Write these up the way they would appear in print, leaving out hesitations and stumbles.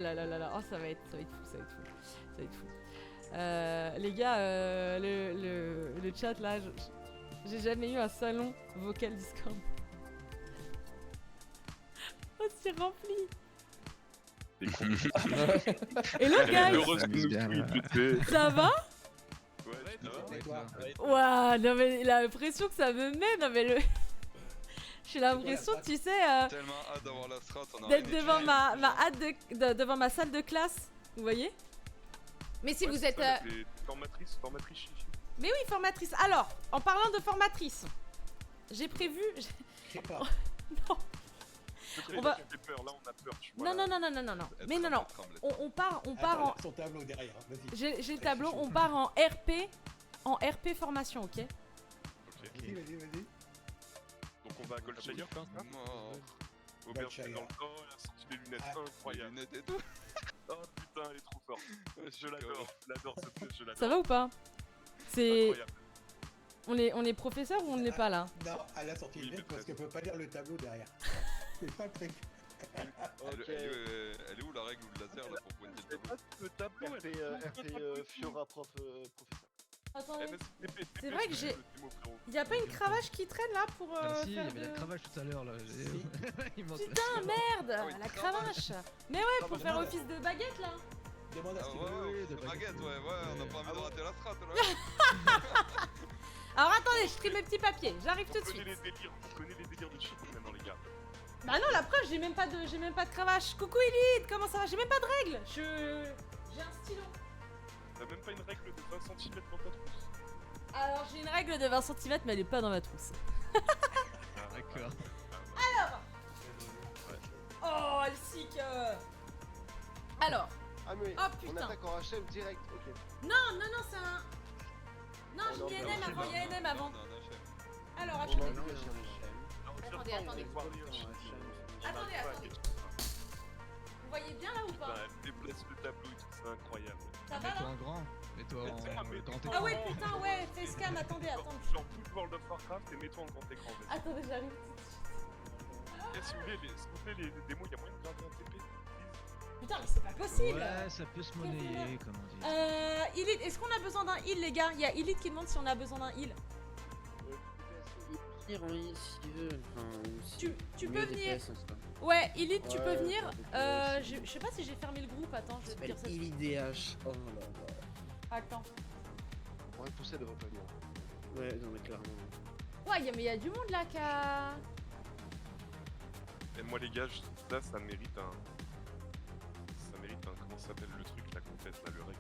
Là là là là, oh ça va être fou, ça va être fou, ça va être fou. Les gars, le chat là, j'ai jamais eu un salon vocal Discord aussi rempli. Hello guys, ça va? Ouah, non mais l'impression que ça me met, non mais le... J'ai l'impression, tu sais, tellement hâte d'avoir la strat, d'être devant devant ma salle de classe, vous voyez? Mais si vous êtes... Formatrice. Mais oui, formatrice. Alors, en parlant de formatrice, j'ai prévu... Non. On va... Peur, là on a peur, tu vois. Non. Mais non. On part en... Son tableau derrière, vas-y. J'ai le tableau, on part en RP formation, ok? Vas-y. Donc on va à Goldshire, hein? Mort. Auberge dans le temps, il a sorti les lunettes incroyables. Lunettes et tout. Oh putain, elle est trop forte. Je l'adore ce truc, je l'adore. Ça va ou pas? C'est... Incroyable. On est professeur ou on ne l'est pas là? Non, elle a sorti une lettre parce qu'elle peut pas lire le tableau derrière. C'est pas le truc. Elle est où la règle ou le laser là pour pointer le tableau? Le tableau, RP Fiora professeur. Attendez, c'est vrai que j'ai... Y'a pas une cravache qui traîne là pour si, il y faire avait la cravache tout à l'heure là. Putain, merde, la cravache. Mais ouais, pour faire office de baguette là. Demande à ce qu'il Ouais, de baguette, ouais, on a pas envie de rater la strat là. Alors attendez, je trie mes petits papiers, j'arrive tout de suite. On connaît les délires de shit maintenant les gars. Bah non, la preuve, j'ai même pas de cravache. Coucou Elite, comment ça va? J'ai même pas de règles. J'ai un stylo. T'as même pas une règle de 20 cm dans ta trousse? Alors j'ai une règle de 20 cm, mais elle est pas dans ma trousse. D'accord. Alors oh, le sick. Alors. Ah mais Oh on putain. attaque en HM direct, ok. Non, c'est un... Non, j'ai mis NM avant, il y a NM avant. Non, Alors, On attendez. a Attendez. Attendez. Vous voyez bien là ou pas? Elle déplace le tableau et tout, c'est incroyable. Ça va Mets-toi là? en grand. Mets-toi en Ah ouais, putain, ouais, facecam, attendez. Genre tout World of Warcraft et mets-toi en grand écran. Attendez, j'arrive tout de suite. Et s'il vous plaît, les démos, y'a moyen de garder un TP? Putain, mais c'est pas possible. Ouais, ça peut se monnayer, comme on dit. Elite, est-ce qu'on a besoin d'un heal, les gars? Il y a Elite qui demande si on a besoin d'un heal. En heal s'il veut. Enfin, Tu peux venir. Ouais, Elite, tu peux venir. Je sais pas si j'ai fermé le groupe. Attends, je vais te dire ça. ILIDH. Oh là là. Attends. On va pousser devant pas bien. Ouais, non, mais clairement. Ouais, mais y a du monde là qui a. Et moi, les gars, là, ça mérite un. Comment ça s'appelle le truc là qu'on fait là, le rec?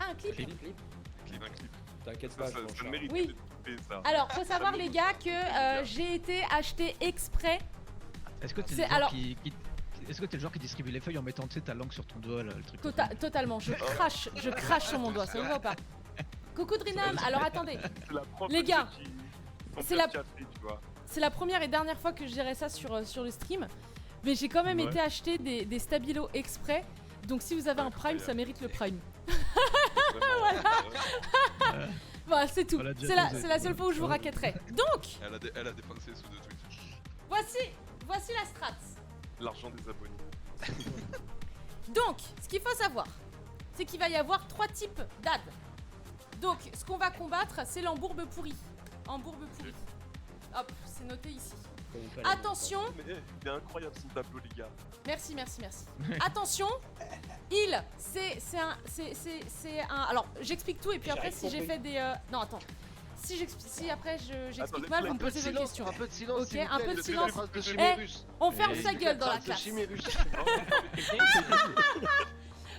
Ah, un clip. Un clip. T'inquiète pas, Ça mérite Oui. de couper, ça. Alors, faut savoir, les gars, que j'ai été acheté exprès. Est-ce que t'es C'est- le genre alors- Est-ce que t'es le genre qui distribue les feuilles en mettant ta langue sur ton doigt là, le truc? Totalement, je crache sur mon doigt, ça ne va pas. Coucou Drinam, alors attendez, les gars, c'est la première et dernière fois que je dirais ça sur le stream, mais j'ai quand même été acheter des stabilos exprès, donc si vous avez un prime, ça mérite le prime. Voilà, c'est tout, c'est la seule fois où je vous raquetterai. Donc, Elle a dépensé sous de Twitch. voici la strat. L'argent des abonnés. Donc, ce qu'il faut savoir, c'est qu'il va y avoir 3 types d'ad. Donc, ce qu'on va combattre, c'est l'embourbe pourri. Embourbe pourri. Hop, c'est noté ici. Attention. Mais il est incroyable son tableau, les gars. Merci. Attention, c'est un... Alors, j'explique tout et puis après, si j'ai fait des... Non, attends. Si après j'explique mal, vous me posez vos questions. Un peu de silence. Ok, s'il vous un plaît. peu de silence. Phrase de Chimérus. On ferme sa gueule dans la classe. Chimérus.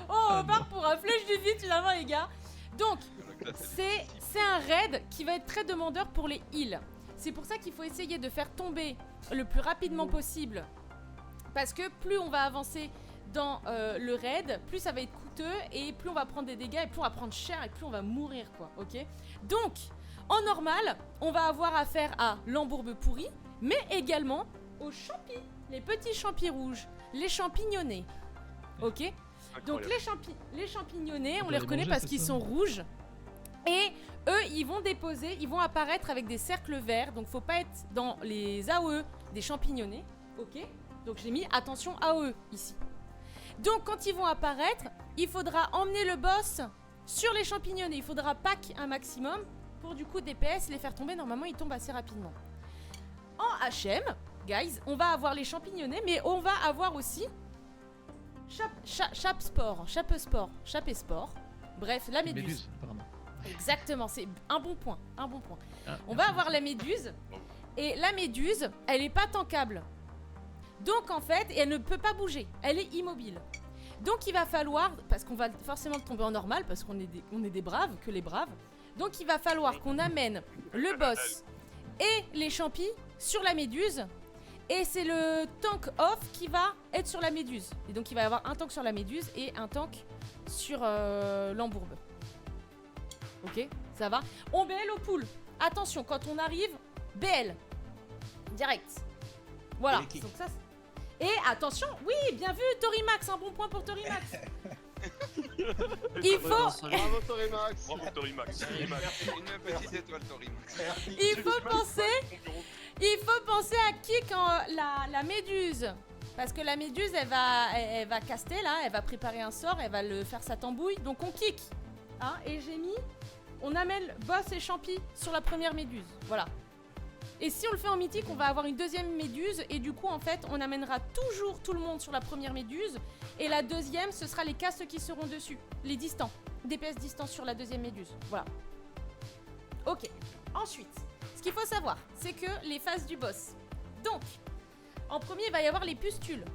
Oh, on part pour un flèche du vide finalement, les gars. Donc, c'est un raid qui va être très demandeur pour les heals. C'est pour ça qu'il faut essayer de faire tomber le plus rapidement possible. Parce que plus on va avancer dans le raid, plus ça va être coûteux et plus on va prendre des dégâts et plus on va prendre cher et plus on va mourir, quoi, ok? Donc, en normal, on va avoir affaire à l'embourbe pourri, mais également aux champis, les petits champis rouges, les champignonnés, ok? Donc les champignonnés, on les reconnaît parce qu'ils sont rouges. Et eux, ils vont apparaître avec des cercles verts. Donc faut pas être dans les AOE des champignonnés. Ok? Donc j'ai mis attention AOE ici. Donc quand ils vont apparaître, il faudra emmener le boss sur les champignonnés. Il faudra pack un maximum pour du coup DPS les faire tomber. Normalement ils tombent assez rapidement. En HM, guys, on va avoir les champignonnés, mais on va avoir aussi Chape Sport. Bref, la méduse. Méduse, apparemment. Exactement, c'est un bon point. Ah, On va avoir la méduse. Et la méduse, elle est pas tankable. Donc en fait, elle ne peut pas bouger. Elle est immobile. Donc il va falloir, parce qu'on va forcément tomber en normal, parce qu'on est des braves, que les braves. Donc il va falloir qu'on amène le boss et les champis sur la méduse. Et c'est le tank off qui va être sur la méduse. Et donc il va y avoir un tank sur la méduse et un tank sur l'embourbe. Ok, ça va. On BL au pool. Attention, quand on arrive, BL. Direct. Voilà. Donc ça, et attention, oui, bien vu Torimax, un bon point pour Torimax. Il faut... Bravo Torimax. Bravo Torimax. Une petite étoile, Torimax. Il faut penser à kick la méduse. Parce que la méduse, elle va caster là, elle va préparer un sort, elle va le faire sa tambouille. Donc on kick. Hein, et j'ai mis... On amène boss et champi sur la première méduse. Voilà. Et si on le fait en mythique, on va avoir une deuxième méduse. Et du coup, en fait, on amènera toujours tout le monde sur la première méduse. Et la deuxième, ce sera les castes qui seront dessus. Les distants. DPS distants sur la deuxième méduse. Voilà. Ok. Ensuite, ce qu'il faut savoir, c'est que les phases du boss. Donc, en premier, il va y avoir les pustules.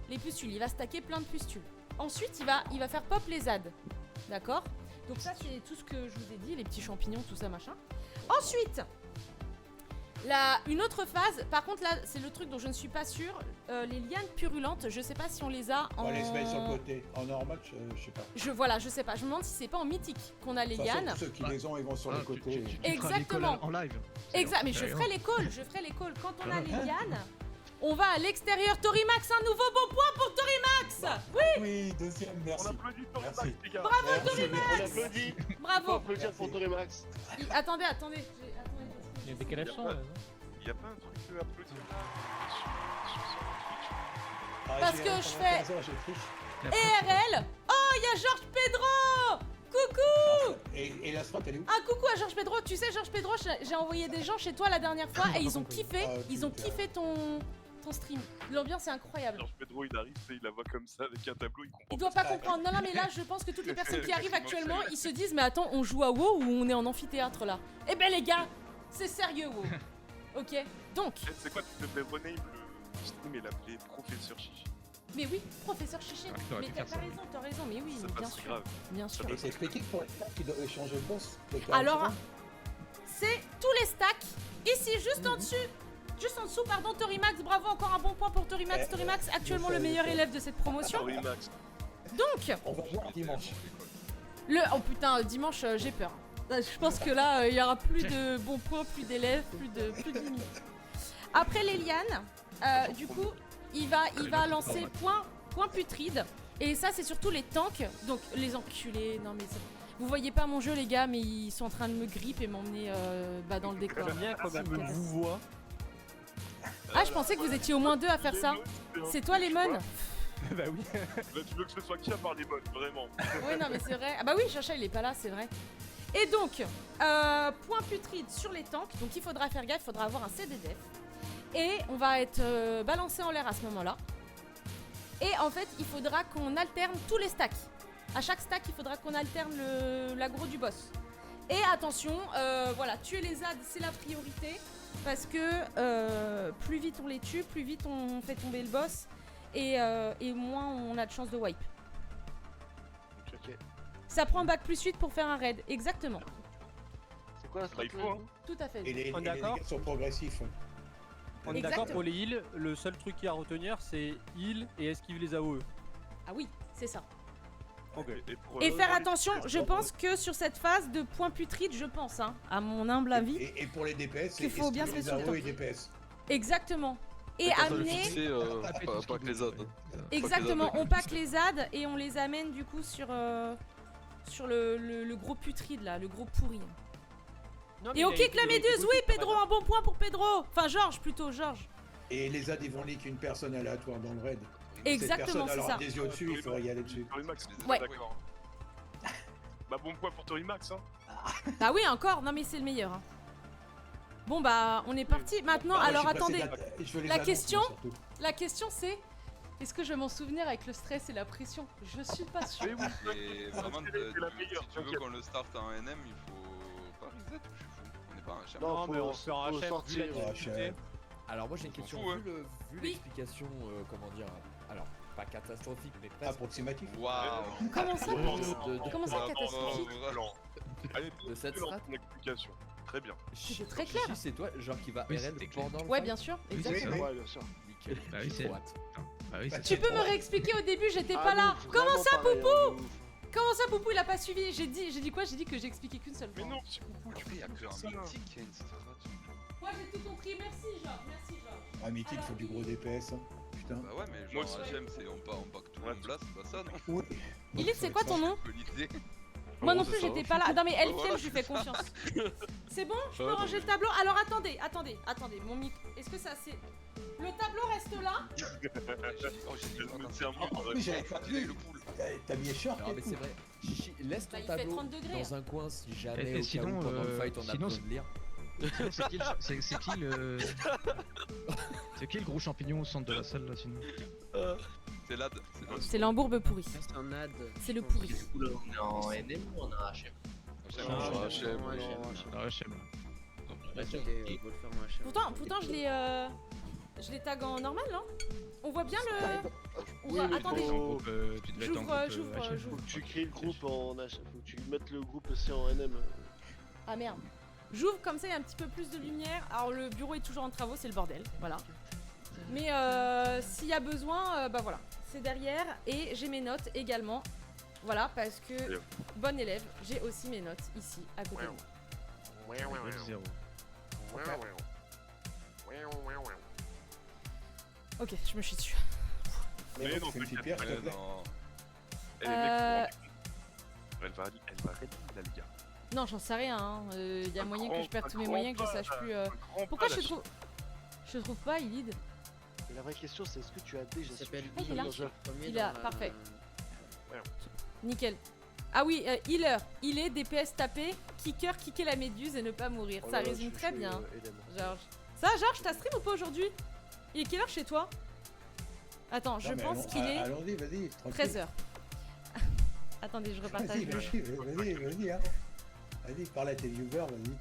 Les pustules, il va stacker plein de pustules. Ensuite, il va faire pop les ZAD. D'accord ? Donc ça, c'est tout ce que je vous ai dit, les petits champignons, tout ça, machin. Ensuite, une autre phase, par contre là, c'est le truc dont je ne suis pas sûre, les lianes purulentes, je sais pas si on les a en... On les met sur le côté. En normal, je sais pas. Je sais pas, je me demande si c'est pas en mythique qu'on a les De toute façon, lianes. ceux qui les ont, ils vont sur le côté. Exactement. En live. Exact, mais je ferai les calls, Quand on a les lianes, on va à l'extérieur. Torimax, un nouveau bon point pour Torimax. Oui, deuxième, merci. On applaudit Torimax, Merci. les gars. Bravo Merci. Torimax. On applaudit. Faut Bravo. applaudir pour Torimax. Attendez. Il y a des décalage son là. Il y a pas un truc à applaudir là Parce que je fais- je triche. ERL. Oh, il y a Georges Pedro. Coucou. Et la strat, elle est où? Ah coucou à Georges Pedro, tu sais Georges Pedro, j'ai envoyé des gens chez toi la dernière fois et ils ont kiffé, ton stream. L'ambiance est incroyable. Georges Pedro il arrive, il la voit comme ça avec un tableau, il comprend Il doit pas comprendre. Non mais là je pense que toutes les personnes qui arrivent actuellement, ils se disent mais attends, on joue à WoW ou on est en amphithéâtre là? Eh ben les gars, c'est sérieux WoW. Ok, donc. C'est quoi, tu devrais rename le stream et l'appeler Professeur Chichi. Mais oui, professeur Chichi. t'aurais Mais pu t'as faire ça. raison, mais oui, C'est mais pas bien si sûr. grave. Bien sûr. Et c'est expliqué pour les stacks qui doivent changer de boss. Alors, c'est tous les stacks. Ici, juste en dessous, pardon, Torimax. Bravo, encore un bon point pour Torimax. Torimax, actuellement le meilleur élève de cette promotion. Torimax. Donc, On va voir dimanche. oh putain, dimanche, j'ai peur. Je pense que là, il y aura plus de bons points, plus d'élèves, plus de limites. Après les lianes, du coup, il va lancer point putride. Et ça, c'est surtout les tanks. Donc, les enculés. Non, mais vous voyez pas mon jeu, les gars, mais ils sont en train de me gripper et m'emmener dans le décor. J'aime bien quand même vous voit. Ah, je pensais que vous étiez au moins deux à faire ça. C'est toi, Lemon? Bah oui. Là, tu veux que ce soit qui à part les modes, vraiment. Oui, non, mais c'est vrai. Ah bah oui, Chacha, il est pas là, c'est vrai. Et donc, point putride sur les tanks. Donc, il faudra faire gaffe, il faudra avoir un CDDF. Et on va être balancé en l'air à ce moment-là. Et en fait, il faudra qu'on alterne tous les stacks. À chaque stack, il faudra qu'on alterne l'aggro du boss. Et attention, voilà, tuer les ZAD, c'est la priorité. Parce que plus vite on les tue, plus vite on fait tomber le boss. Et moins on a de chance de wipe. Ok. Ça prend bac plus 8 pour faire un raid, exactement. C'est quoi la Bah, il stratégie faut, hein. Tout à fait. Et les On est d'accord dégâts sont progressifs. On est Exactement. d'accord pour les heals, le seul truc qu'il y a à retenir c'est heal et esquive les AOE. Ah oui, c'est ça. Ok. pour Et le- faire attention, je pense que sur cette phase de point putride, je pense, hein, à mon humble avis. Et pour les DPS, qu'il faut bien se les mettre sur le AO et temps. DPS. Exactement. Et Quand on le amener. fixait, pas que les ZAD. Exactement, on pack les ZAD et on les amène du coup sur le gros putride là, le gros pourri. Non, Et on kick la méduse, oui Pedro, un bon point pour Pedro. Enfin Georges plutôt, Georges. Et les ZAD, ils vont leak une personne aléatoire dans le raid. Exactement, c'est ça. Des yeux au-dessus, il faudrait y aller dessus. Torimax, Ouais. d'accord. Bah bon point pour Torimax, hein. Bah oui, encore. Non, mais c'est le meilleur. Hein. Bon, bah, on est parti. Maintenant, Ah, moi, alors je suis passé attendez. je veux les La annonces, question- moi, surtout. La question, c'est est-ce que je vais m'en souvenir avec le stress et la pression? Je suis pas sûre. Mais oui, Et vraiment, c'est la meilleure, si tu veux t'inquiète. qu'on le starte en NM, il faut pas reset ou je suis fou. On n'est pas un HM. Non, Non, mais faut- on fait un faut HM vu sortir. la Ouais, difficulté. Alors moi j'ai une On s'en question, fout, vu Oui. l'explication, comment dire, alors pas catastrophique mais presque, Approximatif. Waouh. Comment ça, de- Comment ça, catastrophique? Alors, allez, de cette fais-leur strat. ton explication. Très bien. C'était très clair. Chichi, c'est toi genre qui va Oui, RL c'était clair. pendant le Ouais, fight bien sûr, Oui, exactement. c'est ça. Ouais, bien sûr. Nickel. Bah oui, c'est- Trop hâte. Bah oui, c'est Tu ça. peux me réexpliquer au début, j'étais Ah, pas là. nous, Comment vraiment ça, pareil, Poupou? hein, de ouf. Comment ça, Poupou, il a pas suivi? J'ai dit quoi? J'ai dit que j'ai expliqué qu'une seule Mais fois. non, petit coucou, tu Après, il y a peux que faire ça. un mythique qui a une strat. Moi, j'ai tout compris. Merci, Georges. Merci, Georges. Ah, mythique, faut du gros DPS. Hein. Putain. Bah ouais, mais Moi genre aussi. HM, c'est on pack tout le monde blast, c'est pas ça, non? Oui. Elite, c'est quoi ton nom? Que l'idée. Moi non Oh, plus, ça j'étais va. pas là. Non, mais Bah, LPM, voilà. je lui fais confiance. C'est bon? Je peux Ouais, ranger le tableau? Alors, attendez. Mon micro. Est-ce que ça, c'est. Le tableau reste là? Oh, j'ai dit, C'est un En plus, j'avais pas il a eu vu. le pool. T'as mis short Non et mais tout. c'est vrai, Chichi, laisse Bah, ton il fait tableau 30 degrés. dans un coin si jamais Et au cas sinon, où pendant le fight on a sinon, besoin de lire. Sinon, c'est qui le- c'est qui le. C'est qui le gros champignon au centre de la salle là sinon? C'est l'ad. C'est l'embourbe pourri. C'est un ad. C'est le pourri. Du coup, là, on est en NM ou on a HM? Ah, HM. Ah, HM. Bah, Ok, tiens, on va le faire en HM. Pourtant, je les tag en normal, non? On voit bien le. Oui, mais Attendez, faut- Tu devais être en J'ouvre, groupe, HM. j'ouvre. Faut que tu crées le groupe en H. Faut que tu mettes le groupe aussi en NM. Ah merde. J'ouvre comme ça, il y a un petit peu plus de lumière. Alors le bureau est toujours en travaux, c'est le bordel, voilà. Mais s'il y a besoin, bah voilà, c'est derrière et j'ai mes notes également. Voilà, parce que bonne élève, j'ai aussi mes notes ici à côté de moi. Level 0. Ok, je me chie dessus. Mais non, c'est une petite t'inquiète. pierre, s'il te Ouais, plaît. non. Eh, les mecs, elle va régler la Liga. Non, j'en sais rien. Hein. Y a moyen que je perde tous mes moyens, que je sache plus. Pourquoi je trouve pas Ilid? Mais la vraie question, c'est est-ce que tu as déjà Il s'appelle Ah, il est là. Premier Il dans a- la- parfait. Nickel. Ah oui, healer. Il est DPS tapé, kicker, kicker la méduse et ne pas mourir. Ça résume très bien, Georges. Ça, Georges, t'as stream ou pas aujourd'hui? Il est quelle heure chez toi? Attends, je Non, mais pense qu'il est Allons-y, vas-y. tranquille. 13h. Attendez, je repartage Vas-y, le jeu. vas-y, hein. Vas-y, parle à tes viewers, vas-y.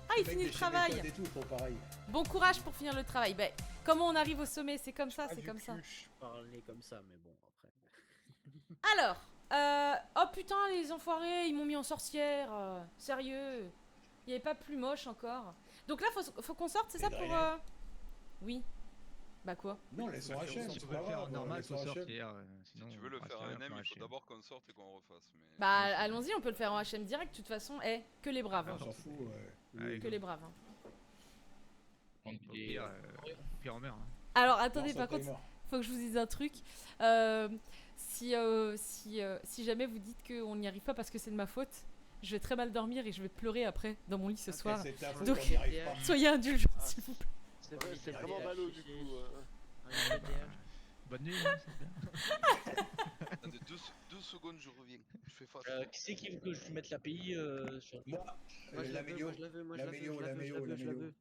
Ah, il Les mecs finit le de chez travail. Méthode et tout font pareil. Bon courage pour finir le travail. Bah, comment on arrive au sommet? C'est comme ça, c'est comme ça. Parler comme ça, mais bon, après. Alors, oh putain, les enfoirés, ils m'ont mis en sorcière. Sérieux. Il n'y avait pas plus moche encore. Donc là, faut qu'on sorte, c'est ça pour. Oui. Bah quoi? Non, laisse en HM, Si c'est tu pas veux le faire grave. normal, laisse faut en HM. sortir. Si tu veux le faire en NM, il faut d'abord qu'on sorte et qu'on refasse. Mais... Bah allons-y, on peut le faire en HM direct. De toute façon, que les braves. On Hein. s'en fout. Ouais. Que les braves. Hein. Pire en mer. hein. Alors attendez, Non, par sans contre, timer. faut que je vous dise un truc. Si jamais vous dites qu'on n'y arrive pas parce que c'est de ma faute, je vais très mal dormir et je vais pleurer après dans mon lit ce soir. C'est ta faute, Donc- on n'y arrive pas. Soyez indulgents, s'il vous plaît. C'est vraiment ballot du coup. Bonne nuit, hein, c'est bien. Attendez, deux secondes, je reviens. Je fais face. Qui c'est qui veut que je mette l'API sur Moi, Moi, je la veux, Laméo, moi, je la veux, moi, je la veux, Laméo, je la veux, je la veux, je la veux.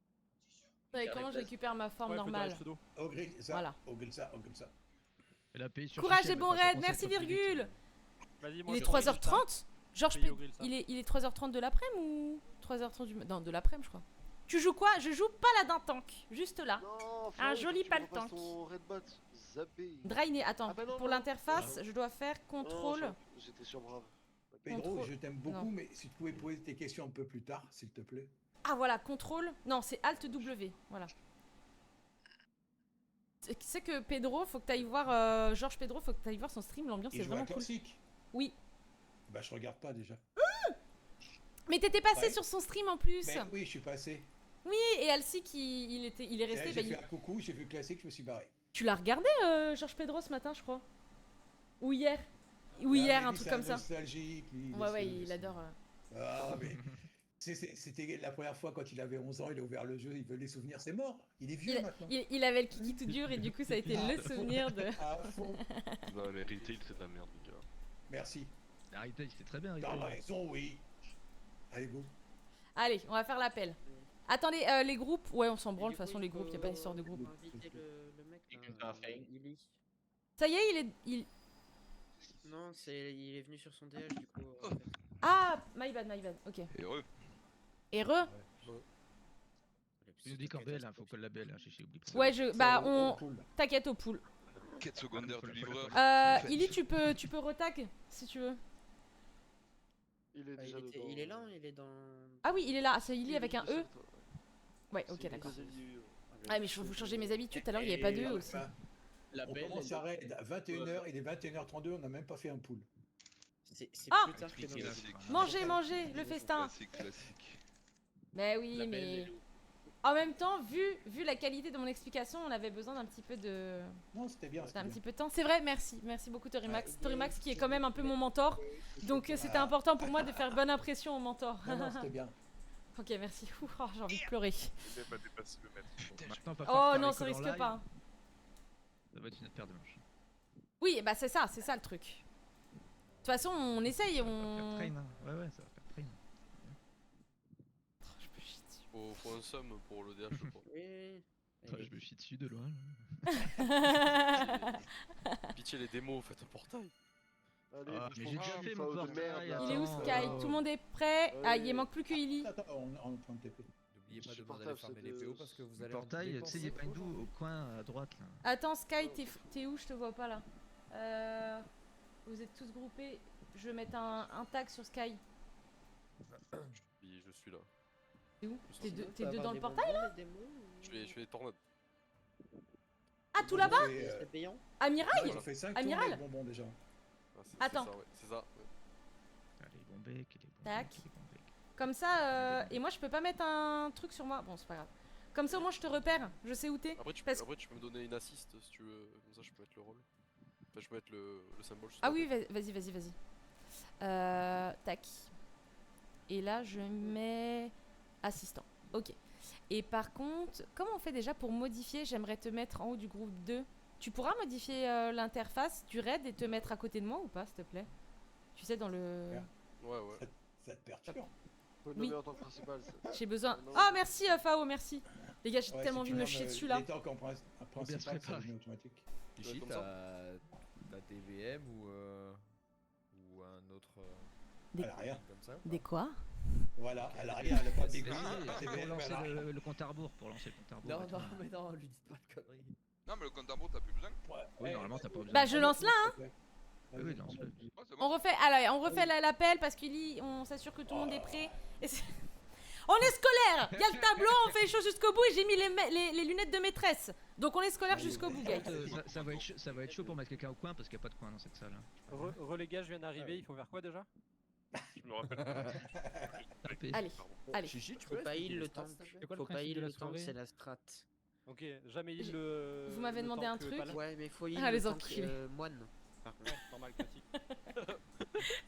Ouais, comment je récupère ma forme Ouais, normale? pseudo. Ogre ça, Voilà. Ogre ça. Et la pays sur Courage Chichi, et elle bon va pas raid, commencer merci à être plus vite. virgule. Vas-y, moi, Il est je 3h30. Georges, Paye au grill, ça. il est 3h30 de l'après-midi ou 3h30 du matin? Non, de l'après-midi, je crois. Tu joues quoi? Je joue pas la d'un tank, juste là. Non, Un joli tu pas le repasses tank. ton red bot. Zappé. Drainer, attends, Ah bah non, pour non. l'interface, je dois faire contrôle. Non, j'étais sur Brave. Pedro, Contrôle. je t'aime beaucoup, Non. mais si tu pouvais poser tes questions un peu plus tard, s'il te plaît. Ah voilà, contrôle. Non, c'est Alt W. Voilà. Tu sais que Pedro, faut que t'ailles voir. Georges Pedro, faut que t'ailles voir son stream. L'ambiance Il est joue à vraiment cool. classique. Oui. Bah, je regarde pas déjà. Mais t'étais passé Ouais. sur son stream en plus. Ben oui, je suis passé. Oui, et Alcy, il est Et resté. là, bah, j'ai fait un coucou, j'ai vu classique, je me suis barré. Tu l'as regardé, Georges Pedro, ce matin, je crois? Ou hier? Ou Ah, hier, mais un lui, truc c'est comme ça. nostalgique, lui. Ouais, ouais, laisse-le, il adore. Ah, mais C'était la première fois quand il avait 11 ans, il a ouvert le jeu, il veut les souvenirs, c'est mort. Il est vieux maintenant. Il avait le kiki tout dur et du coup ça a été le souvenir de... À fond. Non, les retail, c'est de la merde, les gars. Merci. La Retail, c'était très bien. T'as Retail. raison, oui. Allez, go. Allez, on va faire l'appel. Attendez, les groupes, ouais on s'en branle, de toute façon les groupes, y a pas d'histoire de groupe. Inviter le mec Et là, que t'as fait. Illy. Ça y est, il... Non, il est venu sur son DH du coup. En fait. Ah, my bad, ok. Et heureux. Heureux. Tu nous dis qu'en BL, faut que la BL, chichi, oublie pas. Ouais, bah C'est on... cool. T'inquiète au pool. Quête secondaire du livreur. Illy, tu peux retag si tu veux. Il est Ah, déjà dedans. il est là, il est dans. Ah oui, il est là, c'est Illy avec un E. Ouais, Ouais, ok, d'accord. Ah mais vous changez mes habitudes, tout à l'heure il y avait pas Et, d'E aussi. La On belle. commence à raid à 21h, il est 21h32, on n'a même pas fait un pool. C'est Ah plus tard que dans Classique. Mangez, le festin. Classique. Mais oui, mais... En même temps, vu la qualité de mon explication, on avait besoin d'un petit peu de... Non, c'était bien. d'un petit peu de temps. C'est vrai, merci beaucoup Torimax. Torimax qui est quand même un peu mon mentor. Donc c'était important pour moi de faire bonne impression au mentor. Non, c'était bien. Ok, merci. Ouh, oh, j'ai envie de pleurer. Il va dépasser le maître. Maintenant, pas Oh faire non, les ça cols en risque live, pas. Ça va être une paire de manches. Oui, bah c'est ça le truc. De toute façon, on essaye, Ça va faire on... train, hein. Ouais, ça va faire train. Je me chie dessus. Faut un somme pour le DH, je crois. Oui. Enfin, je me chie dessus de loin. Pitié les démos, faites un portail. Allez, Ah, bouge mais ton j'ai déjà cul, fait Fao mon de portail, merde, là. Il est où Attends, Sky? Tout le monde est prêt? Ah, il Ouais. manque plus que Illy. Attends, on est en train de TP. N'oubliez pas de demander Insupportable, à fermer les cette, PO parce que vous Le allez. portail, tu sais, il y a pas une doux au coin à droite là. Attends, Sky, t'es où? Je te vois pas là. Vous êtes tous groupés. Je vais mettre un tag sur Sky. Je suis là. T'es où? Je T'es sens- t'es dedans le portail là? Je fais tornade. Ah, tout là-bas? C'est payant. Amiral? On fait 5 Amiral tours avec bonbon déjà. Ah, Attends. C'est ça, ouais. Allez, bon bec, les bons Tac. bec, les bons bec. Comme ça, et moi je peux pas mettre un truc sur moi. Bon, c'est pas grave. Comme ça, au moins je te repère. Je sais où t'es. Après tu, Parce- après, tu peux me donner une assist si tu veux. Comme ça, je peux mettre le rôle. Enfin, je peux mettre le symbole. sur Ah la oui, tête. vas-y. Tac. Et là, je mets assistant. Ok. Et par contre, comment on fait déjà pour modifier? J'aimerais te mettre en haut du groupe 2. Tu pourras modifier l'interface du raid et te mettre à côté de moi ou pas, s'il te plaît? Tu sais, dans le... Ouais, ouais. Ça te perturbe. Faut le Oui. nommer en tant que principal. J'ai besoin... Non. Ah, merci Fao, merci. Les gars, j'ai Ouais, tellement si envie tu de me nommes, chier dessus là. Il était encore bien principal, se ça préparer. devient automatique. Ici, comme t'as TVM ou un autre. Des- À l'arrière. Comme ça. Des quoi? Voilà, à l'arrière, elle a pas Vas-y, d'église. pour lancer le compte à rebours, pour lancer le compte à rebours. Non, et tout. non, mais non, lui dites pas de conneries. Non, mais le compte à rebours, t'as plus besoin. Oui, normalement, t'as pas besoin. Bah, je lance là, hein. Oui, lance-le. Ouais, c'est On bon. refait, alors, on refait l'appel parce qu'on s'assure que tout le monde est prêt. Et on est scolaire. Il y a le tableau, on fait les choses jusqu'au bout et j'ai mis les lunettes de maîtresse. Donc on est scolaire jusqu'au bout, guys. Ça va être chaud pour mettre quelqu'un au coin parce qu'il n'y a pas de coin dans cette salle. Hein. Relégas, je viens d'arriver, il faut faire quoi déjà? Je me rappelle pas. Tapez. Allez, allez. Chichi, tu Faut peux pas expliquer heal le strat, temps. s'il te plaît C'est quoi le Faut pas principe heal de la le temps, soirée c'est la strat. Ok, jamais il J'ai- le. Vous m'avez le demandé temps un que truc. Palin- Ouais, mais faut heal Ah, le les temps enculés. moine. Par contre. Ouais, normal, classique.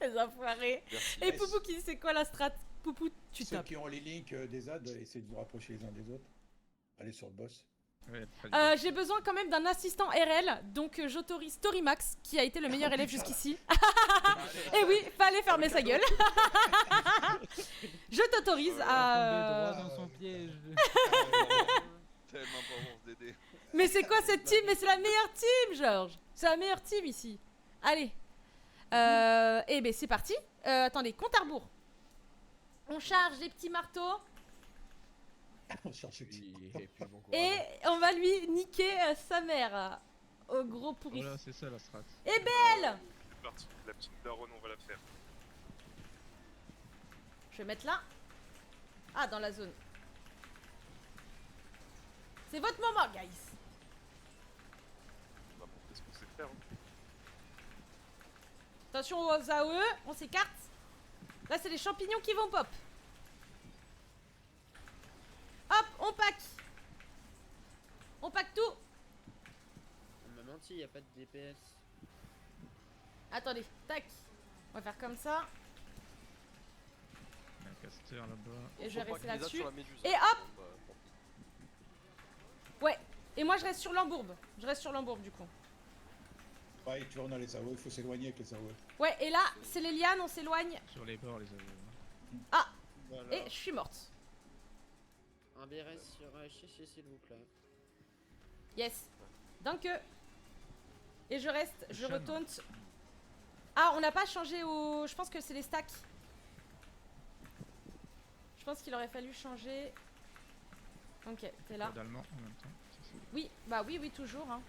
Les enfoirés. Merci. Et Poupou qui dit c'est quoi la strat? Poupou, tu Ceux tapes. qui ont les links des ads, essayez de vous rapprocher les uns des autres. Allez sur le boss. Ouais, très bien. J'ai besoin quand même d'un assistant RL, donc j'autorise Torimax, qui a été le meilleur élève jusqu'ici. Et oui, fallait fermer sa gueule. Je t'autorise à... Droit dans son piège. Tellement pas bon, Dédé. Mais c'est quoi cette team? Mais c'est la meilleure team, Georges. C'est la meilleure team ici. Allez. Eh ben c'est parti. Attendez, compte à rebours. On charge les petits marteaux On cherche le petit. Et puis bon courage. et on va lui niquer sa mère. Au gros pourri. Voilà, c'est ça la strat. Et belle. C'est parti. La petite daronne, on va la faire. Je vais mettre là. Ah, dans la zone. C'est votre moment, guys. On va montrer ce qu'on sait faire. hein. Attention aux AOE, on s'écarte. Là, c'est les champignons qui vont pop. Hop, on pack. On pack tout. On m'a menti, y a pas de DPS. Attendez, tac. On va faire comme ça. Il y a un caster là-bas. Et je vais Faut pas rester que les là-dessus. sur la méduse, Et hein. hop Bon, bah, tant pis. Ouais. Et moi je reste sur l'embourbe. Je reste sur l'embourbe du coup. Ouais, tu vois, on a les saots, il faut s'éloigner avec les saots. Ouais, et là, c'est les lianes, on s'éloigne. Sur les bords, les aveux. Voilà. Et je suis morte. Un BRS sur Chichi, s'il vous plaît. Yes. Danke. Et je reste, je Sean. retourne. Ah, on n'a pas changé au... Je pense que c'est les stacks. Je pense qu'il aurait fallu changer... Ok, t'es là. Pas d'allemand en même temps. Ça, c'est Oui, bah oui, toujours. Hein.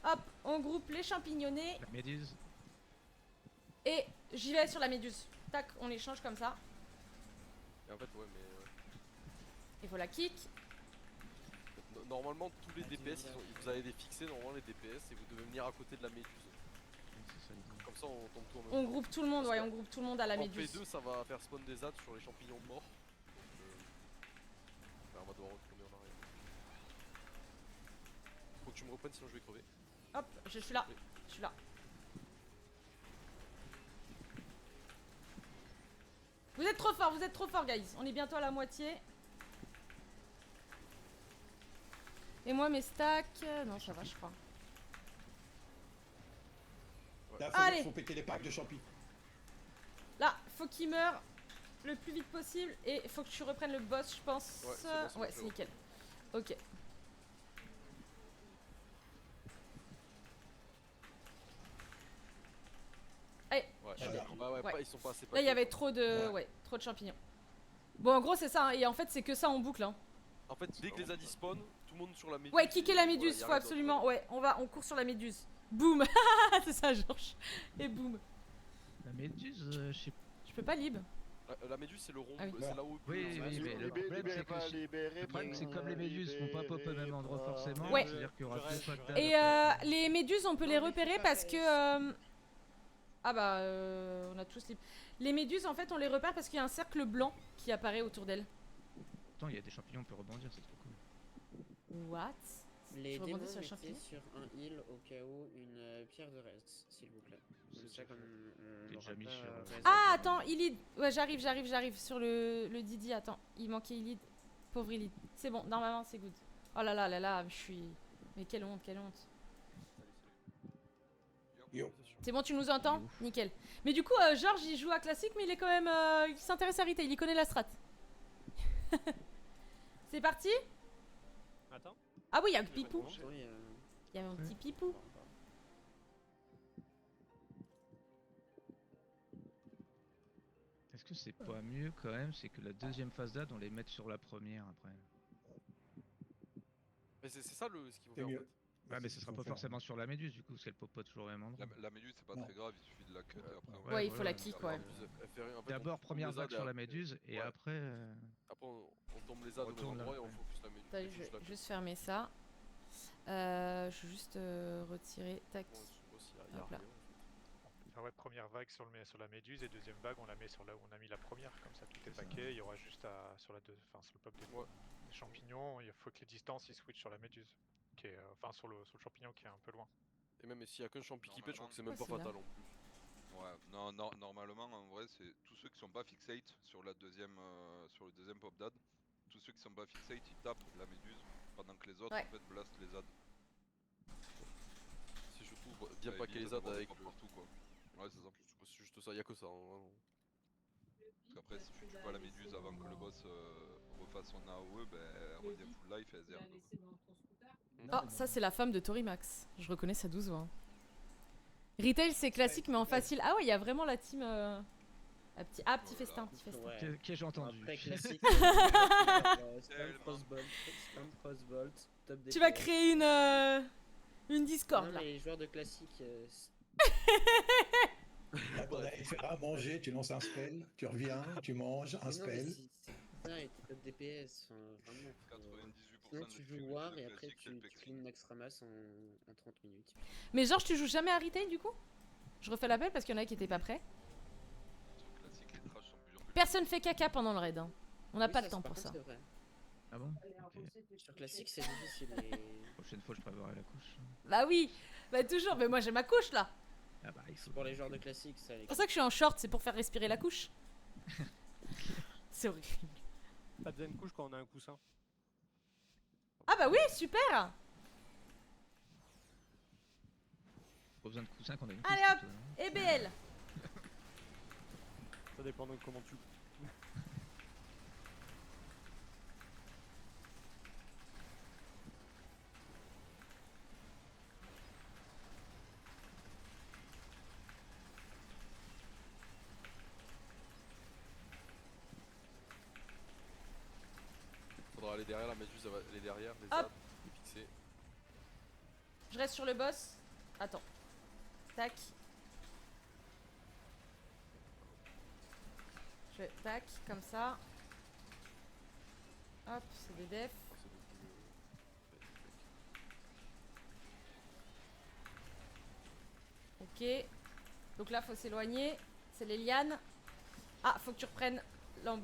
Hop, on groupe les champignonnés. la méduse. Et j'y vais sur la méduse. Tac, on les change comme ça. Et en fait, ouais, mais. Il faut la kick. Normalement, tous les DPS, vous avez des fixés, normalement, les DPS, et vous devez venir à côté de la méduse. C'est ça l'idée. Comme ça, on tombe tout en même On temps. groupe tout le monde, ouais, on groupe tout le monde à la En méduse. P2, ça va faire spawn des ZAD sur les champignons morts. On va devoir retourner en arrière. Faut que tu me reprennes, sinon je vais crever. Hop, je suis là. Je suis là. Vous êtes trop fort, guys. On est bientôt à la moitié. Et moi, mes stacks... Non, ça va, je crois. Là, Allez. faut péter les packs de champi. Là, faut qu'il meure le plus vite possible. Et faut que tu reprennes le boss, je pense. Ouais, c'est bon, c'est bon, Ouais, c'est c'est bon. nickel. Ok. Allez, Ouais, Voilà. ouais, Ouais. Pas, ils sont pas assez là, il y avait paquets, trop de... Ouais, trop de champignons. Bon, en gros, c'est ça. Hein. Et en fait, c'est que ça en boucle. Hein. quoi. En fait, dès que les ZAD spawn, tout le monde sur la méduse. Ouais, kicker la et méduse, voilà, y a faut rien absolument. d'autre. Ouais, on court sur la méduse. Boum. C'est ça, Georges. Et boum. La méduse, je sais pas. Je peux pas lib. La méduse, c'est le rond, Ah oui. c'est là où. Oui, oui, mais le problème, c'est que le problème, c'est que comme les méduses font pas pop au même endroit forcément, Ouais. c'est-à-dire qu'il y aura Je deux reste, fois je que reste. Et les méduses, on peut les repérer parce que... Ah bah, on a tous les... Les méduses, en fait, on les repère parce qu'il y a un cercle blanc qui apparaît autour d'elles. Attends, il y a des champignons, on peut rebondir, c'est trop cool. What? Les Je rebondis démons sur le mettez champignon. sur un heal au cas où une pierre de reste, s'il vous plaît. Comme ça, comme on T'es n'aura déjà mis pas sur, reste Ah, à- attends, Ilid. Ouais, j'arrive sur le Didi. Attends, il manquait Ilid. Pauvre Ilid. C'est bon, normalement, c'est good. Oh là là là là, je suis... Mais quelle honte, quelle honte. Yo. C'est bon, tu nous entends? Nickel. Mais du coup, Georges, il joue à classique, mais il est quand même... il s'intéresse à retail, il connaît la strat. C'est parti? Attends. Ah oui, il y a que Pipou. Oui, Il y a mon petit Pipou. Est-ce que c'est pas mieux quand même, c'est que la deuxième phase d'ad, on les mette sur la première après? Mais c'est ça ce qu'il faut C'est faire en mieux. fait. Ouais, mais ce sera Faut pas faire. forcément sur la méduse du coup, parce qu'elle pop pas toujours au même endroit. La méduse, c'est pas Non. très grave, il suffit de la cut et après. Ouais, il faut voilà, la kick, ouais. En fait, D'abord on première tombe les vague ZAD sur et la après- méduse et ouais. après. Après, on tombe les ZAD au même Retourne là, endroit et on ouais. focus la méduse. Attends, Et je juste la vais cut. juste fermer ça. Je vais juste retirer. Tac. Bon, aussi, y a Hop là. rien, en fait. Ah ouais, première vague sur la méduse et deuxième vague on la met sur là où on a mis la première, comme ça tout est paquet, il y aura juste à sur sur le pop des champignons, il faut que les distances ils switchent sur la méduse, qui est enfin sur le champignon qui est un peu loin. Et même s'il y a qu'un champi qui pète, je crois que c'est même Pourquoi pas c'est là fatal en plus. Ouais, non, normalement, en vrai, c'est tous ceux qui sont pas fixate sur la deuxième, sur le deuxième pop dad. Tous ceux qui sont pas fixate, ils tapent la méduse pendant que les autres Ouais. en fait blastent les ZAD. C'est surtout bien Ça paquer évite les ZAD d'avoir des avec pop le. partout quoi. Ouais, c'est ça. C'est juste ça, y a que ça. Hein, vraiment. Parce qu'après, si tu tues pas la méduse avant que le boss refasse son AOE, ben elle revient full life et elle zerbe. Oh, ça, c'est la femme de Torimax. Je reconnais sa 12 voix. Retail, c'est classique, mais en facile. Ah ouais, il y a vraiment la team. Petit festin, petit festin. Ouais. Qu'ai-je entendu? Après classique, spam crossbolt, top Tu vas DPS. créer une Discord Non, là. mais les joueurs de classique, Attendez, il fera à manger, tu lances un spell, tu reviens, tu manges un mais non, mais spell. c'est ça, et t'es top DPS, enfin, vraiment. 98% Sinon des tu streams joues War de et après classique, c'est le tu Pexi. clean Max Ramas en 30 minutes. Mais Georges, tu joues jamais à Retail du coup? Je refais l'appel parce qu'il y en a qui étaient pas prêts. Sur classique, les trash sont plus en plus. Personne fait caca pendant le raid. Hein. On n'a Oui, pas le ça, temps par pour contre, ça. c'est vrai. Ah bon? Ok. Sur classique c'est difficile et... Prochaine fois, je préparerai la couche. Bah oui, bah toujours. Mais moi j'ai ma couche là. Ah bah, il faut. Pour les joueurs de classique ça... C'est pour ça que je suis en short, c'est pour faire respirer la couche. C'est horrible. T'as besoin de couche quand on a un coussin. Ah bah oui, super. Pas besoin de coussin qu'on a une Allez couche, hop, plutôt, non et BL. Ça dépend de comment tu... Faudra aller derrière la méduse, elle va aller derrière, les Hop. arbres, les fixer. Je reste sur le boss. Attends. Tac. Je tac, comme ça. Hop, c'est des defs. Ah, c'est beaucoup mieux. Ok. Donc là, faut s'éloigner. C'est les lianes. Ah, faut que tu reprennes l'emb...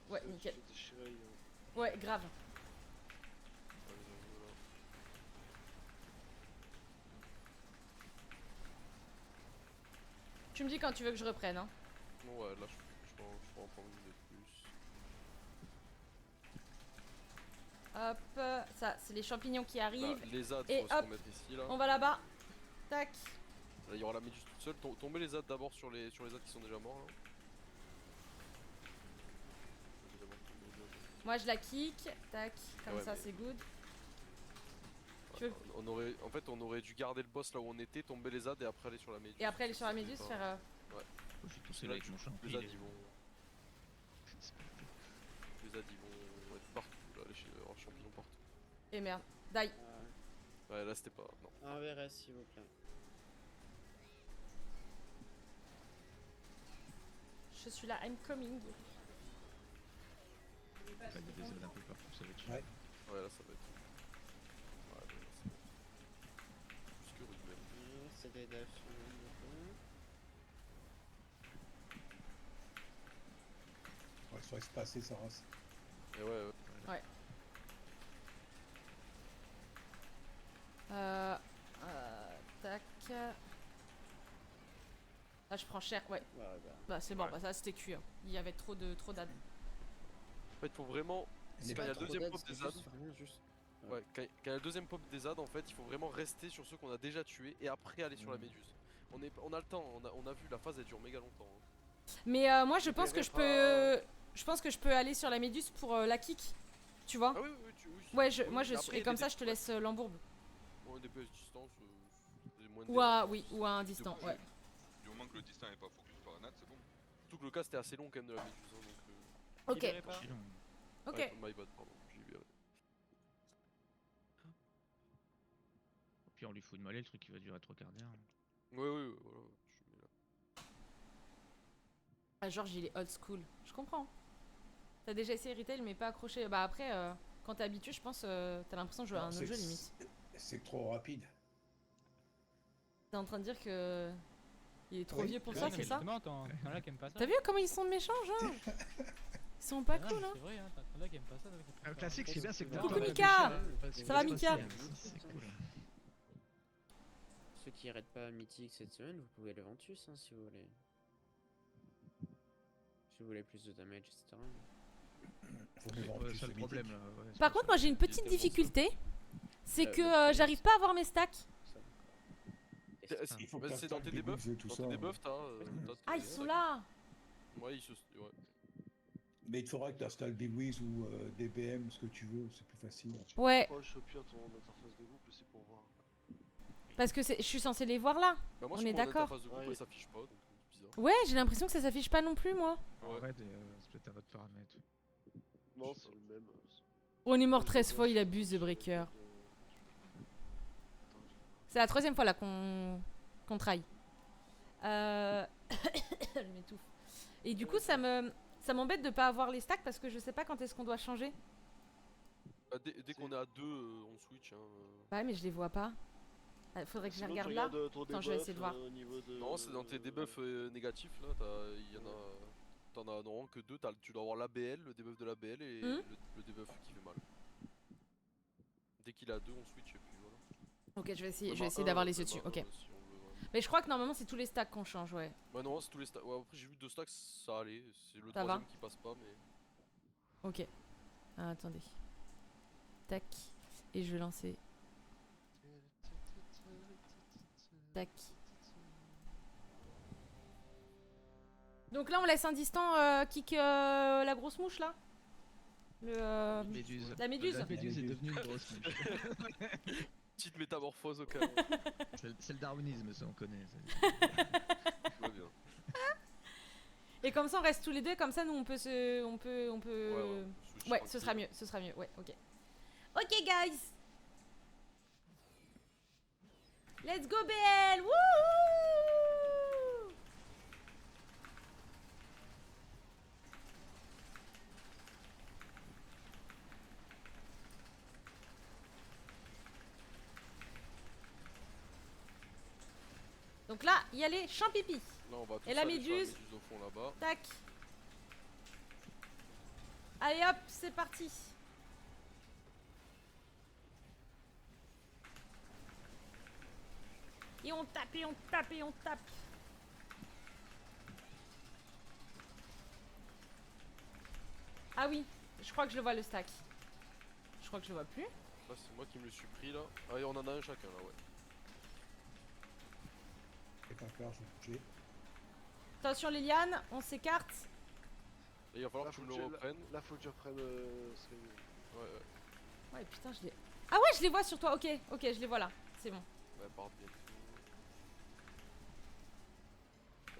Ouais, nickel. Ouais, grave. Tu me dis quand tu veux que je reprenne, hein. Non, ouais, là je peux en prendre une de plus. Hop, ça, c'est les champignons qui arrivent. Bah, les ZAD, Et faut se hop, remettre ici là. on va là-bas. Tac. Là, il y aura la méduse toute seule. Tombez les ZAD d'abord sur les ZAD qui sont déjà morts là. Moi, je la kick. Tac, comme Ouais, ça, mais- c'est good. Ouais, en fait, on aurait dû garder le boss là où on était, tomber les ZAD et après aller sur la méduse. Et après, aller sur la méduse, Pas- faire... Ouais. Je suis Parce tombé que là, avec mon champ. les ZAD ils vont. Les ZAD ils vont être partout là, les champignons partout. Et merde. Die. Ouais, là c'était pas. Non. Un VRS s'il vous plaît. Je suis là, I'm coming. Il y a des ailes un peu partout, ça va être chiant. Ouais. Ouais, là ça va être. Ouais, là, c'est. Plus que rude même. C'est des defs. Ouais, sur espacé, ça rase. Et ouais. Ouais. Tac. Là, je prends cher, ouais. Bah, c'est bon, Ouais. bah, ça c'était cuit. Hein. Il y avait trop d'ad. En fait, il faut vraiment. Elle est Quand il y a pas le trop deuxième dead, pop c'est des ZAD. juste faire rien, juste. Ouais, quand il y a le deuxième pop des ZAD, en fait, il faut vraiment rester sur ceux qu'on a déjà tués et après aller sur la méduse. On a le temps, on a vu, la phase elle dure méga longtemps. Hein. Mais moi, je pense que je peux. Je pense que je peux aller sur la méduse pour la kick. Tu vois? Ah oui, oui, oui. Ouais, oui, moi je après, suis. il y Et a comme des ça, je te laisse l'embourbe. Bon, un DPS distance, c'est moins de Ou à. dégâts. Oui, ou à un distant, ouais. Du moment que le distant est pas focus par un c'est bon. Surtout que le cas c'était assez long quand même de la méduse. Hein, donc, Ok. Archi long. Ok. ouais, my bad, pardon, j'ai libéré. Puis on lui fout de mollet, le truc qui va durer 3 quarts d'heure. Ouais, ouais, voilà. Je mets là. Ah, Georges, il est old school. Je comprends. T'as déjà essayé Retail, mais pas accroché. Bah après, quand t'es habitué, je pense, t'as l'impression de jouer à un autre jeu limite. C'est trop rapide. T'es en train de dire que. Il est trop Oui, vieux pour oui, ça, mais c'est ça? Justement, t'en as qui aiment pas ça. T'as vu comment ils sont méchants, Georges? Ils sont pas cool, hein? C'est vrai, hein, t'en as qui aiment pas ça. Le classique, c'est bien, c'est que Coucou t'as pas Mika. réfléchi, Ça va, Mika? C'est cool. Ceux qui arrêtent pas Mythique cette semaine, vous pouvez le Ventus hein, si vous voulez. Si vous voulez plus de damage, etc. Faut me vendre Ouais, plus c'est de le problème mythique. là. ouais, c'est Par pour contre, ça. moi j'ai une petite tellement difficulté. C'est que le- j'arrive pas à avoir mes stacks. Il faut que Bah, c'est dans t'installes tes des debuffs. buffs et tout Dans ça. tes debuffs, t'as. Ah, ils sont là! Ouais, ils se. Ouais. Mais il faudra que tu installes des Wiz ou des BM, ce que tu veux, c'est plus facile. Ouais, Proche au pire ton interface de groupe aussi pour voir. parce que je suis censée les voir là. Bah, moi, On sur est mon d'accord. interface de groupe, Ouais. elle s'affiche pas, donc c'est bizarre. Ouais, j'ai l'impression que ça s'affiche pas non plus, moi. En Ouais. vrai, c'est peut-être un autre paramètre. Non, c'est le même. On est mort 13 fois, il abuse de Breaker. C'est la troisième fois là qu'on traille. Je m'étouffe. Et du coup, ça m'embête de pas avoir les stacks parce que je sais pas quand est-ce qu'on doit changer. Bah, dès qu'on est à 2, on switch. Hein. Ouais, mais je les vois pas. Ah, faudrait que je les regarde là. Attends, je vais essayer de voir. Non, c'est dans tes debuffs négatifs là. Il y en a. T'en as normalement que 2. Tu dois avoir l'ABL, le debuff de l'ABL et le debuff qui fait mal. Dès qu'il a 2, on switch et puis voilà. Ok, je vais essayer Même à d'avoir un, les yeux même dessus. à Ok. un, si on veut vraiment. Mais je crois que normalement c'est tous les stacks qu'on change, ouais. Bah non, c'est tous les stacks. Ouais, après j'ai vu 2 stacks, ça allait. C'est le Ça va. troisième qui passe pas, mais. Ok. Ah, attendez. Tac. Et je vais lancer. Tac. Donc là on laisse un distant kick la grosse mouche là. Méduse. La méduse. La méduse est devenue une grosse mouche. Petite métamorphose au cas où. C'est le darwinisme, ça on connaît. Tout va bien. Et comme ça on reste tous les deux, comme ça nous on peut se... On peut... Ouais, ce sera mieux, ouais, ok. Ok guys. Let's go BL. Wouhou. Donc là, il y a les champipi. Là, on va tous Et la aller sur méduse. au fond là-bas. Tac. Allez hop, c'est parti. Et on tape, et on tape, et on tape. Ah oui, je crois que je le vois le stack. Je crois que je le vois plus. Là, c'est moi qui me le suis pris là. Ah, et on en a un chacun là, ouais. C'est pas peur, je vais bouger. Attention Liliane, on s'écarte. Et il va falloir Là, que tu faut me que le tu- reprennes. Là, faut que tu reprennes Skyrim. Ouais, ouais. Ouais, putain, je les... Ah ouais, je les vois sur toi, ok, je les vois là. C'est bon. Ouais, part bien.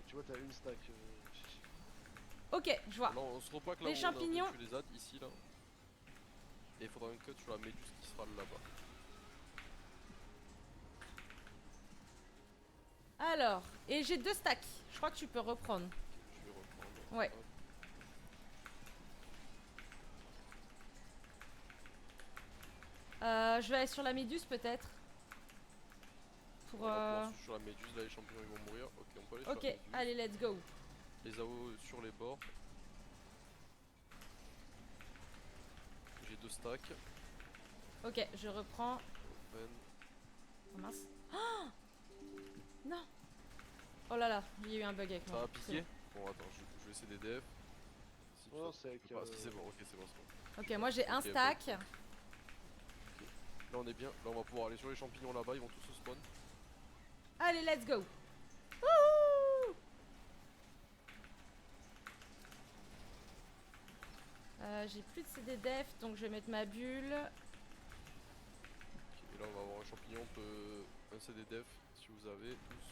Tu vois, t'as une stack. Ok, je vois. Là, on se repack là Les où champignons. on a vaincu les adds, ici là. Et il faudra un cut sur la méduse qui sera là-bas. Alors, et j'ai 2 stacks. Je crois que tu peux reprendre. Je vais reprendre. Ouais. Hop. Je vais aller sur la méduse peut-être. Pour On va pouvoir sur la méduse, là les champignons ils vont mourir. Ok, on peut aller sur Ok, la méduse. allez, let's go. Les AO sur les bords. J'ai 2 stacks. Ok, je reprends. Open. Oh mince. Oh non. Oh là là, il y a eu un bug avec Ça moi. a C'est piqué. Bon, attends, je vais essayer des def. Si Non, ça- c'est avec, Ah, si c'est bon, ok, c'est bon, c'est bon. bon. Ok, moi j'ai un Ok, ok. stack. Là on est bien, là on va pouvoir aller sur les champignons là-bas, ils vont tous se spawn. Allez, let's go. Wouhou. J'ai plus de CD def, donc je vais mettre ma bulle. Ok, et là on va avoir un champignon, on peut... un CD def si vous avez tous.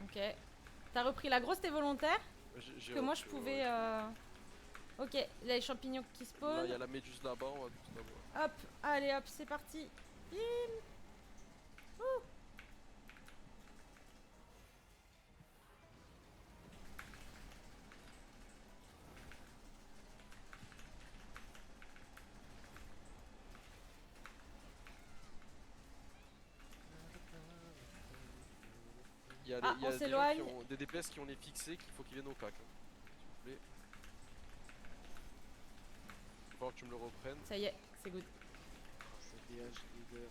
Ok. T'as repris la grosse, t'es volontaire? J'ai Que moi je repris, ouais, pouvais... ouais. Ok, là les champignons qui Là spawnent. il y a la méduse là-bas, on va tous là-bas. Hop, allez hop, c'est parti. Bim. Ouh. Il y a, Ah, il y a on des gens s'éloigne. qui ont des DPS qui ont les fixés qu'il faut qu'ils viennent au cac. Hein, s'il vous plaît. Il va falloir que tu me le reprennes. Ça y est, c'est good. C'est DH leader.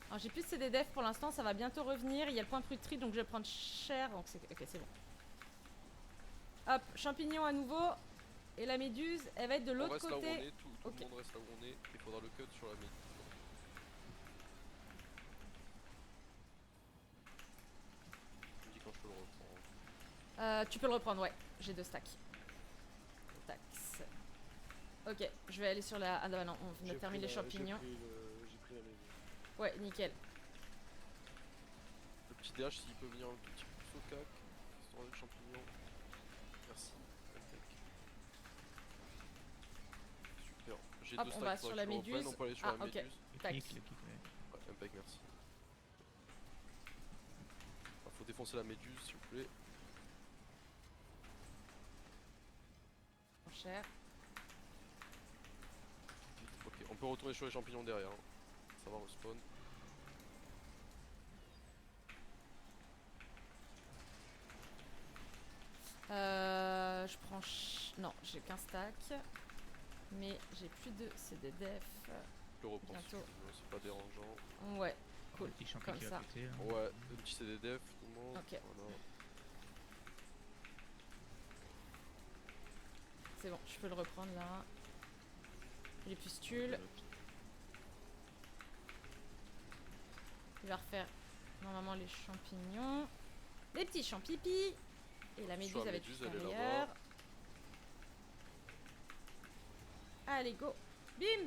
Alors j'ai plus de CD def pour l'instant, ça va bientôt revenir. Il y a le point de fruiterie donc je vais prendre cher. Donc c'est... Ok, c'est bon. Hop, champignon à nouveau. Et la méduse, elle va être de On l'autre reste là où on côté. est, tout Ok. le monde reste là où on est. Il faudra le cut sur la méduse. Tu me dis quand je peux le reprendre. Tu peux le reprendre, ouais. J'ai 2 stacks. Tax. Ok, je vais aller sur la... Ah non, non, on vient de terminer les champignons. J'ai pris la méduse. Ouais, nickel. Le petit DH s'il peut venir un tout petit peu plus au cac. Histoire de champignons. Merci. Impec. Super. J'ai Hop, 2 on stacks. va faudra sur que la je le reprenne, méduse. On peut aller sur Ah, la ok. méduse. Tac. Le kick, ouais. Ouais, impec, merci. Faut défoncer la méduse s'il vous plaît. Trop cher. Ok, on peut retourner sur les champignons derrière. Hein. Ça va respawn. Non, j'ai qu'un stack. Mais j'ai plus de CDDF. Je le reprends si tu Bientôt. veux, c'est pas dérangeant. Ouais, cool. Le petit champion Comme qui est ça. à côté. Là. Ouais, un petit CDDF, tout le monde. Ok. Voilà. C'est bon, je peux le reprendre là. Les pustules. Il va refaire normalement les champignons. Les petits champipis. Et la méduse Soit la avec méduse, tout elle est meilleur. là-bas. Allez, go. Bim.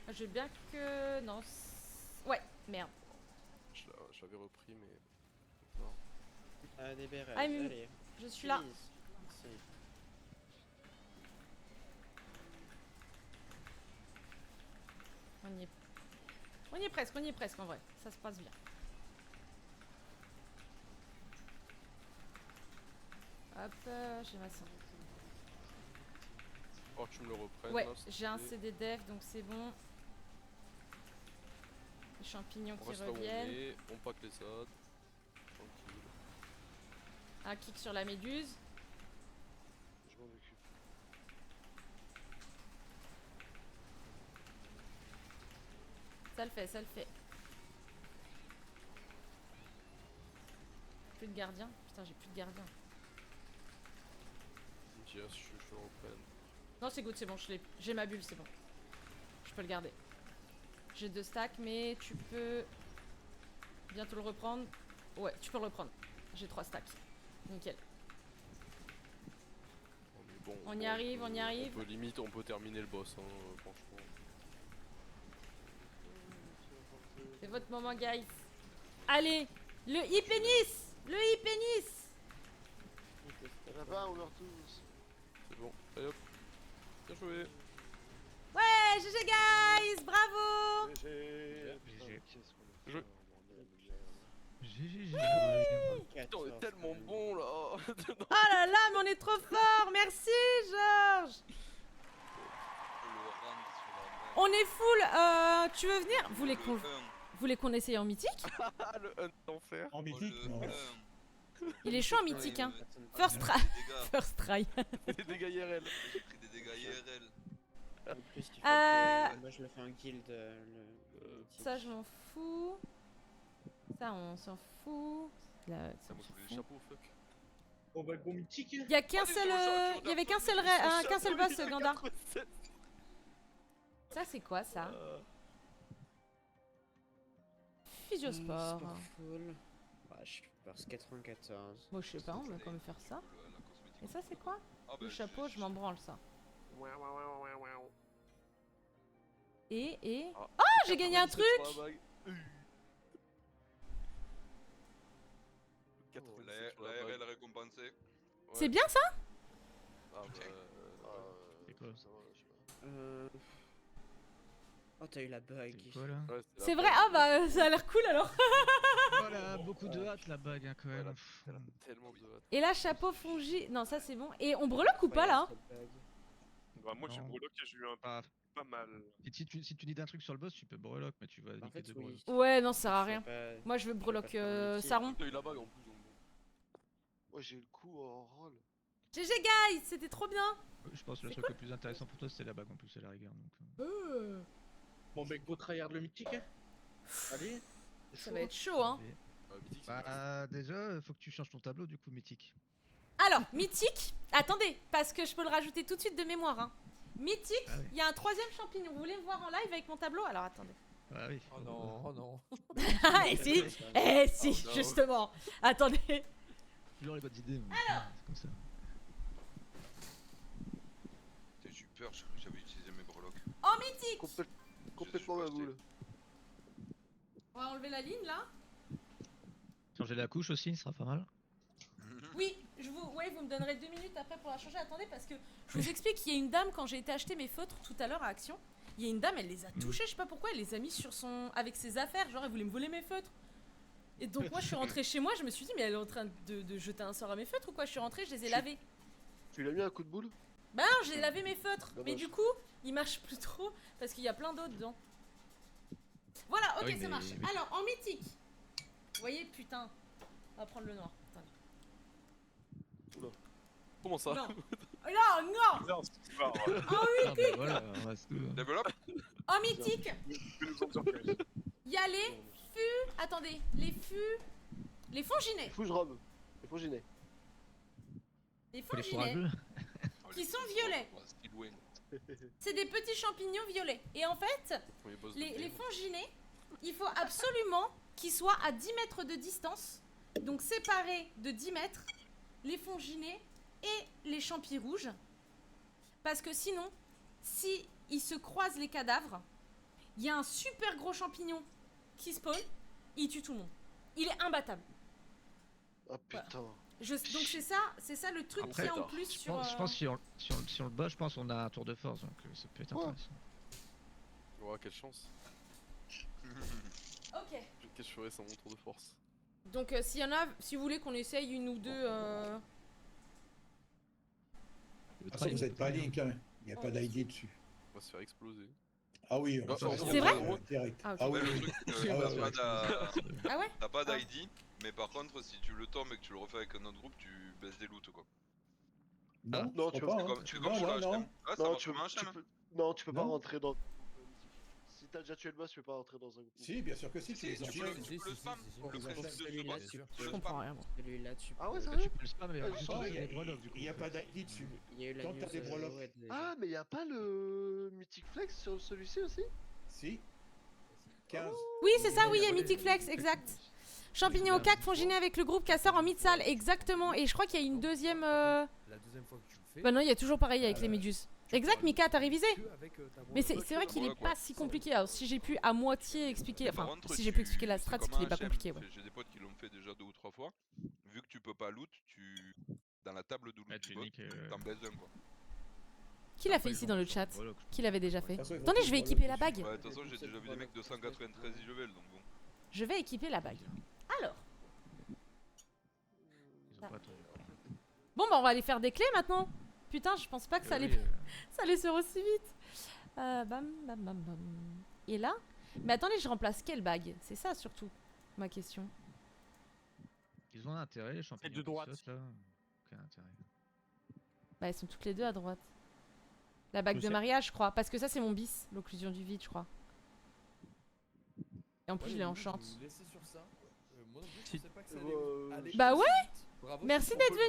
Je veux bien que... Non. Ouais, merde. Je l'avais repris, mais. Non. Ah, des bérets, Ah, mais allez. je suis là. Please. Merci. On y est presque en vrai. Ça se passe bien. Hop, j'ai ma sang. Oh, tu me le reprennes. Ouais, là, s'il te j'ai un plaît. CDDF donc c'est bon. Les champignons On qui reste là où on reviennent. est, on pack les odds. Tranquille. Un kick sur la méduse. Je m'en occupe. Ça le fait, ça le fait. Plus de gardien. Putain, j'ai plus de gardien. Je me dis, je le reprenne. Non, c'est good, c'est bon, j'ai ma bulle, c'est bon. Je peux le garder. J'ai 2 stacks, mais tu peux bientôt le reprendre. Ouais, tu peux le reprendre. J'ai 3 stacks. Nickel. Bon, On y arrive, on y arrive. On peut limite, on peut terminer le boss, hein, franchement. C'est votre moment, guys. Allez, le hypénis. Le hypénis. Y'en a pas, on meurt tous. C'est bon, allez hop. Bien joué. Ouais, GG, guys. Bravo. Je- GG. Putain, on est tellement bon là. Oh là là, mais on est trop fort. Merci, Georges. On est full. Tu veux venir? Vous voulez qu'on essaye en mythique? Le hunt d'enfer. En mythique, non. Il est chaud en mythique, hein. First try. First try. Les dégâts IRL. J'ai pris des dégâts IRL. En plus, il faut que... Moi, je le fais en guild. Ça, je m'en fous. Ça, on s'en fout. Là, ça, Ça on m'a s'en coulé les fout. chapeaux, fuck. On va le bon mythique. Il y a qu'un seul. Il y avait qu'un seul boss, Ganda. Ça, c'est quoi ça? Physiosport. Sport full. Bah, je passe 94. Bon, je sais pas, on va quand même faire ça. Et ça, c'est quoi? Ah, Le bah, chapeau, je m'en branle ça. Et. Ah, Oh, j'ai gagné un truc! L'ARL récompensé. C'est bien ça? Ah bah. C'est quoi? Ça va, je sais pas. Oh, t'as eu la bug. C'est quoi là? Ouais, C'est vrai? Ah bah, ça a l'air cool alors. Voilà, beaucoup de hâte la bague hein, quand même. Voilà, elle a tellement de hâte. Et là, chapeau fongi. Non, ça c'est bon. Et on breloque ou pas là? Bah, moi j'ai Non. breloqué, j'ai eu un Ah, pas mal. si tu dis d'un truc sur le boss, tu peux breloque, mais tu vas En niquer fait, de oui. breloque. Ouais, non, ça sert à Je vais rien. pas- Moi, je veux je vais breloque pas faire un Saron. T'as eu la bague en plus donc bon. Moi j'ai eu le coup en roll. GG, guys, c'était trop bien. Je pense que le C'est truc le plus intéressant pour toi c'était la bague en plus, c'est la rigueur. Donc, Bon, mec, go tryhard le mythique. Hein. Allez. Ça va être chaud, hein. Mythique, c'est Bah, déjà, faut que tu changes ton tableau du coup, mythique. Alors, mythique. Attendez, parce que je peux le rajouter tout de suite de mémoire. Hein. Mythique, Ah oui. il y a un 3ème champignon. Vous voulez me voir en live avec mon tableau? Alors, attendez. Ah oui. Oh non, oh non. Ah, et si, eh si, Oh, non. justement. Attendez. Toujours les bonnes idées. Mais c'est comme ça. J'ai eu peur, je crois que j'avais utilisé mes breloques. En mythique. Complètement ma boule. On va enlever la ligne là. Changer la couche aussi, ce sera pas mal. Oui, vous me donnerez 2 minutes après pour la changer. Attendez, parce que je vous explique, il y a une dame, quand j'ai été acheter mes feutres tout à l'heure à Action, il y a une dame, elle les a touchés, je sais pas pourquoi, elle les a mis sur son... avec ses affaires, genre elle voulait me voler mes feutres. Et donc moi je suis rentrée chez moi, je me suis dit mais elle est en train de jeter un sort à mes feutres ou quoi? Je suis rentrée, je les ai lavés. Tu lui as mis un coup de boule? Bah non, j'ai lavé mes feutres. Mais Dommage. du coup, il marche plus trop parce qu'il y a plein d'eau dedans. Voilà, ok, Ah oui, ça mais- marche. oui. Alors, en mythique. Vous voyez, putain. On va prendre le noir. Attendez. Comment ça? Non. Non, non. Non, c'est pas En Ah, mythique. bah voilà, on reste. Développe. En mythique, Tu nous en surprise. il y a les fûts. Attendez, les fonginés. Fouge-robe. Les Fouginés. Les Faut les fonginés fourrageux. qui sont violets. C'est des petits champignons violets. Et en fait, Premier boss de les game. fonginés, il faut absolument qu'ils soient à 10 mètres de distance. Donc séparés de 10 mètres, les fonginés et les champis rouges. Parce que sinon, si ils se croisent les cadavres, il y a un super gros champignon qui spawn, il tue tout le monde. Il est imbattable. Ah putain. Donc c'est ça le truc Après, qu'il y a en plus Je sur... pense, je pense que si on le bat, je pense qu'on a un tour de force, donc ça peut être Ouais. intéressant. Oh, quelle chance. Ok. Qu'est-ce que je ferais sans mon tour de force? Donc s'il y en a, si vous voulez qu'on essaye une ou deux... De toute façon, vous n'êtes pas Link, hein. Il n'y a pas d'ID dessus. On va se faire exploser. Ah oui, Ah, c'est vrai direct. Ah, ok. Ah oui, Ouais, le oui. truc, Ah ouais, Ah ouais t'as pas d'ID, mais par contre, si tu le tombes et que tu le refais avec un autre groupe, tu baisses des loots quoi. Non, Non, je tu crois pas. Comme, Hein. tu fais comme Non, sur non, la non. HM. Ah, ça Non, marche tu, comme un tu HM. peux... non, tu peux pas Non. rentrer dans... Si t'as déjà tué le boss, tu peux pas rentrer dans un groupe. Si, bien sûr que si, tu les Tu peux enchaînes. le spam. Le principe de ce Celui-là, boss, tu tu Je le comprends spam. rien. moi. Celui-là, tu Ah ouais, peux- sérieux Tu peux le spam, mais Ah, juste ah, il y a Il des breloques, du coup. n'y a pas d'ID dessus. Il y a eu la Quand news t'as des breloques. Red déjà. Ah, mais y a pas le Mythic Flex sur celui-ci aussi? Si. 15. Oui, c'est ça, oui, il y a Mythic Flex, exact. Champignons au cac, fonginé avec le groupe casseur en mid-salle, exactement. Et je crois qu'il y a une deuxième... La deuxième fois que tu le fais. Bah non, il y a toujours pareil avec les méduses. Exact, Mika, t'as révisé? que avec, ta Mais c'est breloque. vrai qu'il est Voilà, quoi. pas si compliqué. Alors si j'ai pu à moitié expliquer... Par Enfin, contre, si j'ai pu expliquer la c'est strat, c'est comme qu'il est un pas HM. compliqué, ouais. J'ai des potes qui l'ont fait déjà 2 ou 3 fois. Vu que tu peux pas loot, dans la table de loot Ah, du tu bot, niques, t'en baises un quoi. Qui l'a fait ici dans le chat? Breloques. Qui l'avait déjà fait? De toute façon, ils vont Attendez, tous je vais breloques équiper la dessus. bague. Ouais, de toute façon, j'ai déjà vu des mecs de 193 level donc bon. Je vais équiper la bague. Alors. Ils ont pas attendu. Bon, bah on va aller faire des clés maintenant. Putain, je pense pas que ça allait... Oui, Ça allait se faire aussi vite. Bam, bam, bam, bam. Et là? Mais attendez, je remplace quelle bague? C'est ça surtout ma question. Ils ont un intérêt, les champignons. de qui droite. sautent, là. Quel intérêt? Bah elles sont toutes les deux à droite. La bague Je de sais. mariage, je crois. Parce que ça c'est mon bis, l'occlusion du vide, je crois. Et en plus Ouais, je mais les vous, enchante. vous laissez sur ça. Moi non plus, je Si. pensais pas que ça allait aller Bah aussi ouais. vite. Bravo, Merci on d'être peut-